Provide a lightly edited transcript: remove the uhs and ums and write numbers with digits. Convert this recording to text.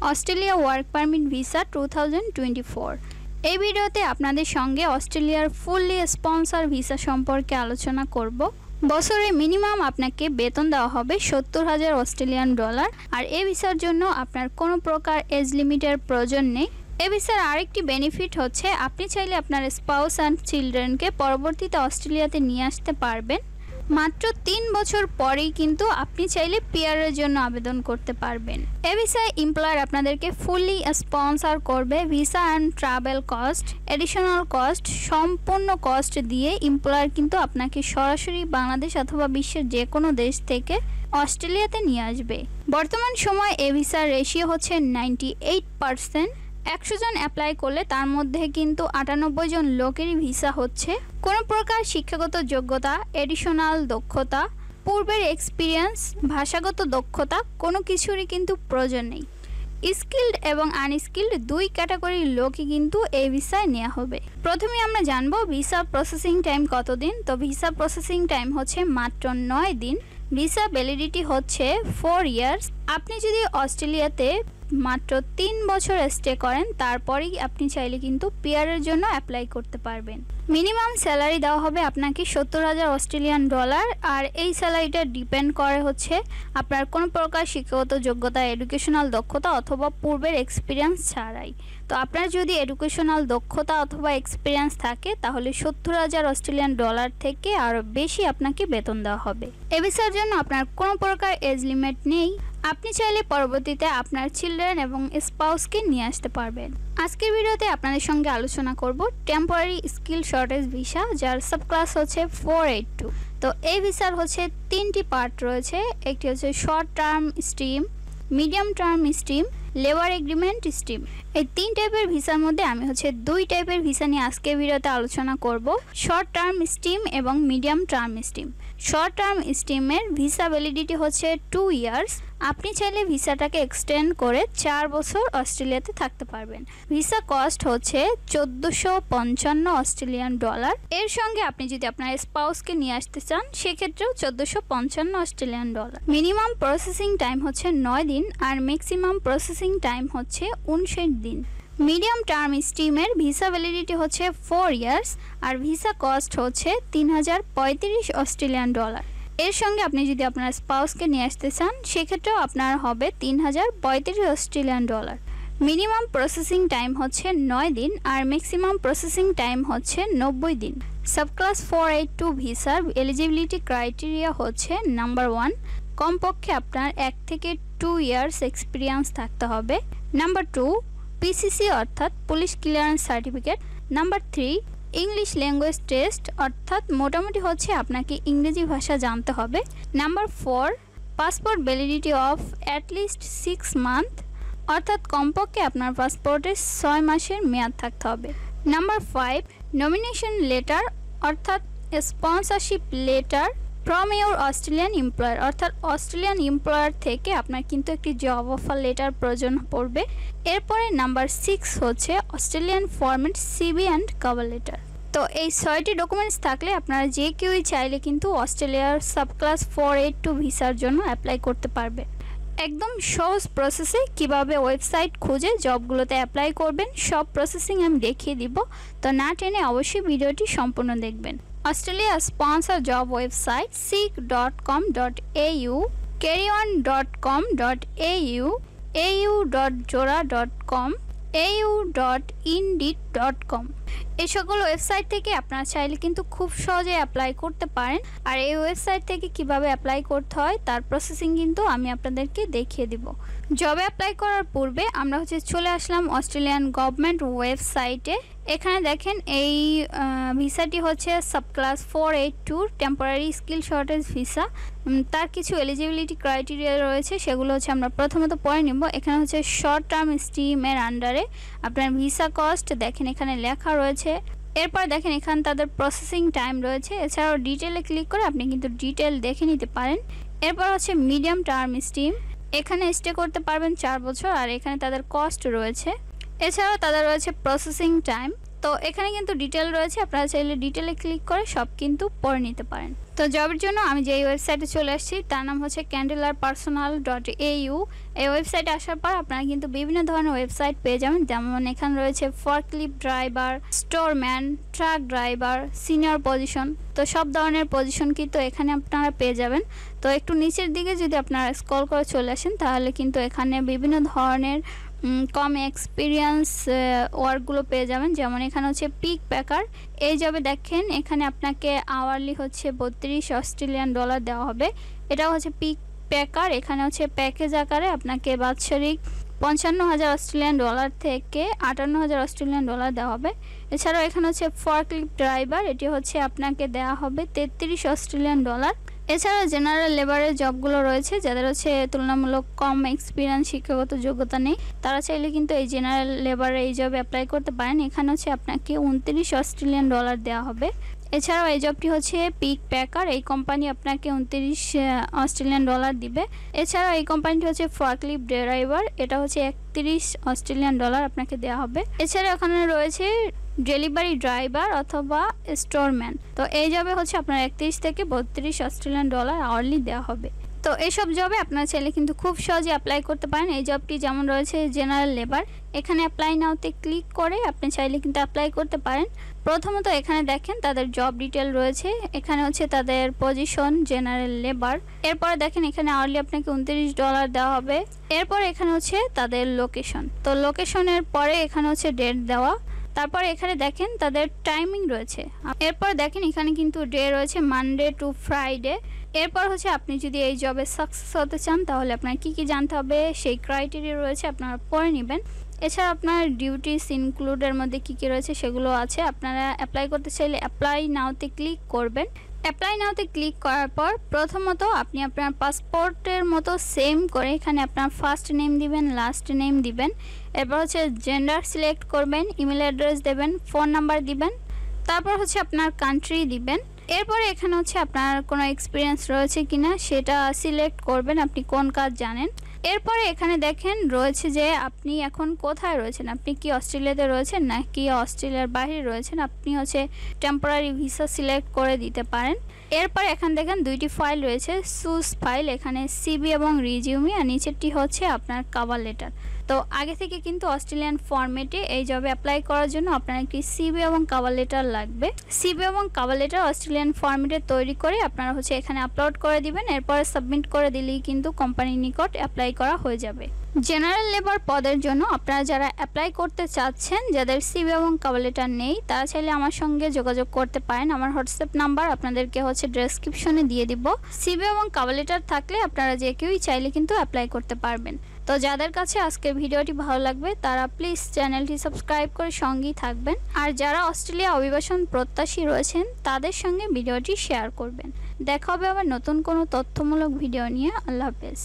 Australia work permit visa 2024। এই ভিডিওতে আপনাদের সঙ্গে অস্ট্রেলিয়ার ফুললি স্পন্সর ভিসা সম্পর্কে আলোচনা করব। বছরে মিনিমাম আপনাকে বেতন দেওয়া হবে 70,000 অস্ট্রেলিয়ান ডলার। আর এই ভিসার জন্য আপনার কোনো প্রকার এজ লিমিটের প্রয়োজন নেই। এই ভিসার আরেকটি বেনিফিট হচ্ছে আপনি চাইলে আপনার স্পাউস অ্যান্ড চিলড্রেনকে পরবর্তীতে অস্ট্রেলিয়াতে নিয়ে আসতে পারবেন। মাত্র 3 বছর পরেই কিন্তু আপনি চাইলে পিআরের জন্য আবেদন করতে পারবেন। এই ভিসায় এমপ্লয়ার আপনাদেরকে ফুললি স্পন্সর করবে। Visa and travel cost, additional cost, সম্পূর্ণ কস্ট দিয়ে এমপ্লয়ার কিন্তু আপনাকে সরাসরি বাংলাদেশ অথবা বিশ্বের যে কোনো দেশ থেকে অস্ট্রেলিয়াতে নিয়ে আসবে। বর্তমান সময় এই ভিসার রেশিও হচ্ছে 98%। 100 জন অ্যাপ্লাই করলে তার মধ্যে কিন্তু 98 জন লোকেরই ভিসা হচ্ছে। কোনো প্রকার শিক্ষাগত যোগ্যতা, এডিশনাল দক্ষতা, পূর্বের এক্সপিরিয়েন্স, ভাষাগত দক্ষতা কোনো কিছুরই কিন্তু প্রয়োজন নেই। স্কিল্ড এবং আনস্কিল্ড দুই ক্যাটাগরির লোকই কিন্তু এই ভিসায় নেওয়া হবে। প্রথমে আমরা জানবো ভিসা প্রসেসিং টাইম কতদিন। তো ভিসা প্রসেসিং টাইম হচ্ছে মাত্র 9 দিন। ভিসা ভ্যালিডিটি হচ্ছে 4 ইয়ার্স। আপনি যদি অস্ট্রেলিয়াতে মাত্র 3 বছর স্টে করেন তারপরেই আপনি চাইলে কিন্তু পিআরের জন্য অ্যাপ্লাই করতে পারবেন। মিনিমাম স্যালারি দেওয়া হবে আপনাকে 70,000 অস্ট্রেলিয়ান ডলার। আর এই স্যালারিটা ডিপেন্ড করে হচ্ছে আপনার কোনো প্রকার শিক্ষাগত যোগ্যতা, এডুকেশনাল দক্ষতা অথবা পূর্বের এক্সপিরিয়েন্স ছাড়াই। তো আপনার যদি এডুকেশনাল দক্ষতা অথবা এক্সপিরিয়েন্স থাকে তাহলে 70,000 অস্ট্রেলিয়ান ডলার থেকে আরও বেশি আপনাকে বেতন দেওয়া হবে। এ ভিসার জন্য আপনার কোনো প্রকার এজ লিমিট নেই। আপনি চাইলে পরবর্তীতে আপনার চিলড্রেন এবং স্পাউসকে নিয়ে আসতে পারবেন। আজকের ভিডিওতে আপনাদের সঙ্গে আলোচনা করব টেম্পোরারি স্কিল শর্টেজ ভিসা, যার সাবক্লাস হচ্ছে 482। তো এই ভিসার হচ্ছে 3টি পার্ট রয়েছে। একটি হচ্ছে short term stream, medium term stream, labour agreement stream. এই 3 টাইপের ভিসার মধ্যে আমি হচ্ছে 2 টাইপের ভিসা নিয়ে আজকের ভিডিওতে আলোচনা করব, শর্ট টার্ম স্ট্রিম এবং medium term stream. Short term স্ট্রিমের ভিসা ভ্যালিডিটি হচ্ছে 2 ইয়ার্স। আপনি চাইলে ভিসাটাকে এক্সটেন্ড করে 4 বছর অস্ট্রেলিয়াতে থাকতে পারবেন। ভিসা কস্ট হচ্ছে 1455 অস্ট্রেলিয়ান ডলার। এর সঙ্গে আপনি যদি আপনার স্পাউসকে নিয়ে আসতে চান সেক্ষেত্রেও 1455 Australian dollar. Minimum processing time হচ্ছে 9 দিন আর ম্যাক্সিমাম প্রসেসিং টাইম হচ্ছে 59 দিন। মিডিয়াম টার্ম স্ট্রিমের ভিসা ভ্যালিডিটি হচ্ছে 4 ইয়ার্স আর ভিসা কস্ট হচ্ছে 3035 অস্ট্রেলিয়ান ডলার। এর সঙ্গে আপনি যদি আপনার স্পাউসকে নিয়ে আসতে চান সেক্ষেত্রেও আপনার হবে 3035 Australian dollar. Minimum processing time হচ্ছে 9 দিন আর ম্যাক্সিমাম প্রসেসিং টাইম হচ্ছে 90 দিন। সাবক্লাস 482 ভিসার এলিজিবিলিটি ক্রাইটেরিয়া হচ্ছে নাম্বার 1, কমপক্ষে আপনার 1 থেকে 2 ইয়ার্স এক্সপিরিয়েন্স থাকতে হবে। নাম্বার 2, পিসিসি অর্থাৎ police clearance certificate. Number 3, English language test অর্থাৎ মোটামুটি হচ্ছে আপনাকে ইংরেজি ভাষা জানতে হবে। Number 4, passport validity of at least 6 month অর্থাৎ কমপক্ষে আপনার পাসপোর্টে 6 মাসের মেয়াদ থাকতে হবে। নাম্বার 5, নমিনেশন লেটার অর্থাৎ sponsorship letter from your Australian employer অর্থাৎ অস্ট্রেলিয়ান এমপ্লয়ার থেকে আপনার কিন্তু একটি জব অফার লেটার প্রয়োজন পড়বে। এরপরে নাম্বার 6 হচ্ছে Australian format CV and cover letter. তো এই 6টি ডকুমেন্টস থাকলে আপনারা যে কেউই চাইলে কিন্তু অস্ট্রেলিয়ার সাবক্লাস 482 ভিসার জন্য অ্যাপ্লাই করতে পারবে। একদম সহজ প্রসেসে কিভাবে ওয়েবসাইট খুঁজে জবগুলোতে অ্যাপ্লাই করবেন সব প্রসেসিং আমি দেখিয়ে দিব। তো না টেনে অবশ্যই ভিডিওটি সম্পূর্ণ দেখবেন। Australia sponsor job website seek.com.au, carryon.com.au, au.jora.com, au.indeed.com। এই সকল ওয়েবসাইট থেকে আপনারা চাইলে কিন্তু খুব সহজে অ্যাপ্লাই করতে পারেন। আর এই ওয়েবসাইট থেকে কিভাবে অ্যাপ্লাই করতে হয় তার প্রসেসিং কিন্তু আমি আপনাদেরকে দেখিয়ে দিব। জবে অ্যাপ্লাই করার পূর্বে আমরা হচ্ছে চলে আসলাম অস্ট্রেলিয়ান গভর্নমেন্ট ওয়েবসাইটে। এখানে দেখেন এই ভিসাটি হচ্ছে subclass 482 temporary skill shortage visa. তার কিছু এলিজিবিলিটি ক্রাইটেরিয়া রয়েছে, সেগুলো হচ্ছে আমরা প্রথমত পড়ে নিব। এখানে হচ্ছে শর্ট টার্ম স্ট্রিমের আন্ডারে আপনার ভিসা কস্ট দেখেন এখানে লেখা রয়েছে। এরপর দেখেন এখানে তাদের প্রসেসিং টাইম রয়েছে। এছাড়াও ডিটেলে ক্লিক করে আপনি কিন্তু ডিটেল দেখে নিতে পারেন। এরপর হচ্ছে মিডিয়াম টার্ম স্ট্রিম, এখানে স্টে করতে পারবেন 4 বছর আর এখানে তাদের কস্ট রয়েছে। এছাড়াও তাদের রয়েছে প্রসেসিং টাইম। তো এখানে কিন্তু ডিটেল রয়েছে, আপনারা চাইলে ডিটেলে ক্লিক করে সব কিন্তু পড়ে নিতে পারেন। তো তো জবের জন্য আমি যে ওয়েবসাইটে চলে আসছি তার নাম হচ্ছে candlerpersonal.au। এই ওয়েবসাইটে আসার পর আপনারা কিন্তু বিভিন্ন ধরনের ওয়েবসাইট পেয়ে যাবেন, যেমন এখানে রয়েছে forklift driver, storeman, truck driver, senior position. তো সব ধরনের পজিশন কিন্তু এখানে আপনারা পেয়ে যাবেন। তো একটু নিচের দিকে যদি আপনারা স্ক্রল করে চলে আসেন তাহলে কিন্তু এখানে বিভিন্ন ধরনের কম এক্সপিরিয়েন্স ওয়ার্কগুলো পেয়ে যাবেন। যেমন এখানে হচ্ছে পিক প্যাকার, এই জবে দেখেন এখানে আপনাকে আওয়ারলি হচ্ছে 32 অস্ট্রেলিয়ান ডলার দেওয়া হবে। এটা হচ্ছে পিক প্যাকার। এখানে হচ্ছে প্যাকেজ আকারে আপনাকে বাৎসরিক 55,000 অস্ট্রেলিয়ান ডলার থেকে 58,000 অস্ট্রেলিয়ান ডলার দেওয়া হবে। এছাড়াও এখানে হচ্ছে ফরক্লিফট ড্রাইভার, এটি হচ্ছে আপনাকে দেওয়া হবে 33 অস্ট্রেলিয়ান ডলার। এছাড়া জেনারেল লেবারের জবগুলো রয়েছে, যাদের হচ্ছে তুলনামূলক কম এক্সপিরিয়েন্স, শিক্ষাগত যোগ্যতা নেই, তারা চাইলে কিন্তু এই জেনারেল লেবারের এই জবে অ্যাপ্লাই করতে পারেন। এখানে হচ্ছে আপনাকে 29 অস্ট্রেলিয়ান ডলার দেওয়া হবে। এছাড়াও এই জবটি হচ্ছে পিক প্যাকার, এই কোম্পানি আপনাকে 29 অস্ট্রেলিয়ান ডলার দিবে। এছাড়াও এই কোম্পানিটি হচ্ছে ফরক্লিফট ড্রাইভার, এটা হচ্ছে 31 অস্ট্রেলিয়ান ডলার আপনাকে দেওয়া হবে। এছাড়া এখানে রয়েছে ডেলিভারি ড্রাইভার অথবা স্টোরম্যান। তো এই জবে হচ্ছে আপনার 31 থেকে 32 অস্ট্রেলিয়ান ডলার আওয়ারলি দেওয়া হবে। তো এইসব জবে আপনারা চাইলে কিন্তু খুব সহজে অ্যাপ্লাই করতে পারেন। এই জবটি যেমন রয়েছে জেনারেল লেবার, এখানে অ্যাপ্লাই নাওতে ক্লিক করে আপনি চাইলে কিন্তু অ্যাপ্লাই করতে পারেন। প্রথমত এখানে দেখেন তাদের জব ডিটেল রয়েছে, এখানে হচ্ছে তাদের পজিশন জেনারেল লেবার। এরপরে দেখেন এখানে আওয়ারলি আপনাকে 29 ডলার দেওয়া হবে। এরপর এখানে হচ্ছে তাদের লোকেশন, তো লোকেশনের পরে এখানে হচ্ছে ডেট দেওয়া। তারপর এখানে দেখেন তাদের টাইমিং রয়েছে। এরপর দেখেন এখানে কিন্তু ডে রয়েছে মানডে টু ফ্রাইডে। এরপর হচ্ছে আপনি যদি এই জবে সাকসেস হতে চান তাহলে আপনার কি কি জানতে হবে সেই ক্রাইটেরিয়া রয়েছে, আপনারা পড়ে নেবেন। এছাড়া আপনার ডিউটিস ইনক্লুডের মধ্যে কি কি রয়েছে সেগুলো আছে। আপনারা অ্যাপ্লাই করতে চাইলে অ্যাপ্লাই নাওতে ক্লিক করবেন। অ্যাপ্লাই নাওতে ক্লিক করার পর প্রথমত আপনি আপনার পাসপোর্টের মতো সেম করে এখানে আপনার ফার্স্ট নেম দিবেন, লাস্ট নেম দিবেন। এরপর হচ্ছে জেন্ডার সিলেক্ট করবেন, ইমেল অ্যাড্রেস দেবেন, ফোন নাম্বার দিবেন। তারপর হচ্ছে আপনার কান্ট্রি দিবেন। এরপরে এখানে হচ্ছে আপনার কোনো এক্সপিরিয়েন্স রয়েছে কিনা সেটা সিলেক্ট করবেন, আপনি কোন কাজ জানেন। এরপরে এখানে দেখেন রয়েছে যে আপনি এখন কোথায় রয়েছেন, আপনি কি অস্ট্রেলিয়াতে রয়েছেন নাকি অস্ট্রেলিয়ার বাইরে রয়েছেন। আপনি হচ্ছে টেম্পোরারি ভিসা সিলেক্ট করে দিতে পারেন। এরপর এখানে দেখেন দুইটি ফাইল রয়েছে, সুজ ফাইল, এখানে সিবি এবং রিজিউমি, আর নিচেরটি হচ্ছে আপনার কভার লেটার। তো আগে থেকে কিন্তু অস্ট্রেলিয়ান ফরম্যাটে এই জবে অ্যাপ্লাই করার জন্য আপনার একটি সিবি এবং কভার লেটার লাগবে। সিবি এবং কভার লেটার অস্ট্রেলিয়ান ফরম্যাটে তৈরি করে আপনারা হচ্ছে এখানে আপলোড করে দিবেন। এরপরে সাবমিট করে দিলেই কিন্তু কোম্পানির নিকট অ্যাপ্লাই করা হয়ে যাবে। জেনারেল লেবার পদের জন্য আপনারা যারা অ্যাপ্লাই করতে চাচ্ছেন, যাদের সিবি এবং কভার লেটার নেই, তারা চাইলে আমার সঙ্গে যোগাযোগ করতে পারেন। আমার হোয়াটসঅ্যাপ নাম্বার আপনাদেরকে হচ্ছে ডেসক্রিপশনে দিয়ে দিব। সিবি এবং কভার লেটার থাকলে আপনারা যে কেউই চাইলে কিন্তু অ্যাপ্লাই করতে পারবেন। তো যাদের কাছে আজকের ভিডিওটি ভালো লাগবে তারা প্লিজ চ্যানেলটি সাবস্ক্রাইব করে সঙ্গেই থাকবেন, আর যারা অস্ট্রেলিয়া অভিবাসন প্রত্যাশী রয়েছেন তাদের সঙ্গে ভিডিওটি শেয়ার করবেন। দেখা হবে আবার নতুন কোনো তথ্যমূলক ভিডিও নিয়ে। আল্লাহ হাফেজ।